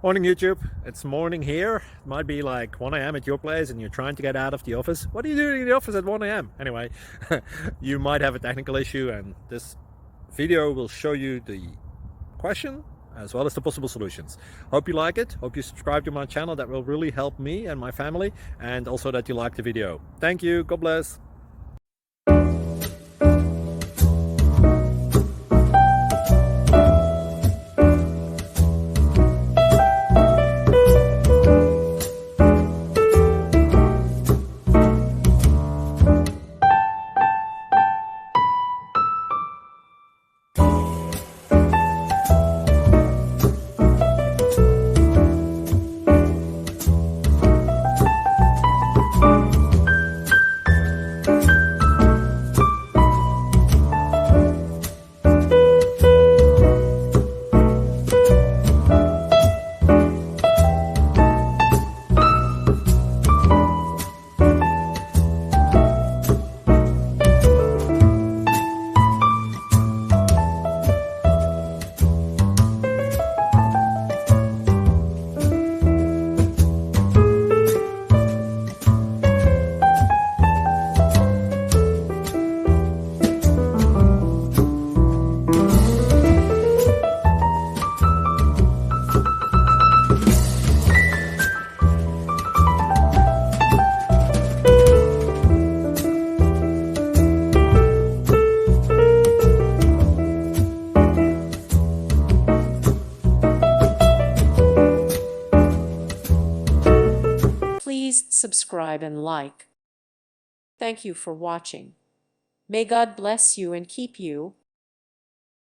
Morning YouTube, it's morning here. It might be like 1 a.m. at your place and you're trying to get out of the office. What are you doing in the office at 1 a.m.? Anyway, you might have a technical issue and this video will show you the question as well as the possible solutions. Hope you like it, hope you subscribe to my channel. That will really help me and my family, and also that you like the video. Thank you, God bless. Please subscribe and like. Thank you for watching. May God bless you and keep you.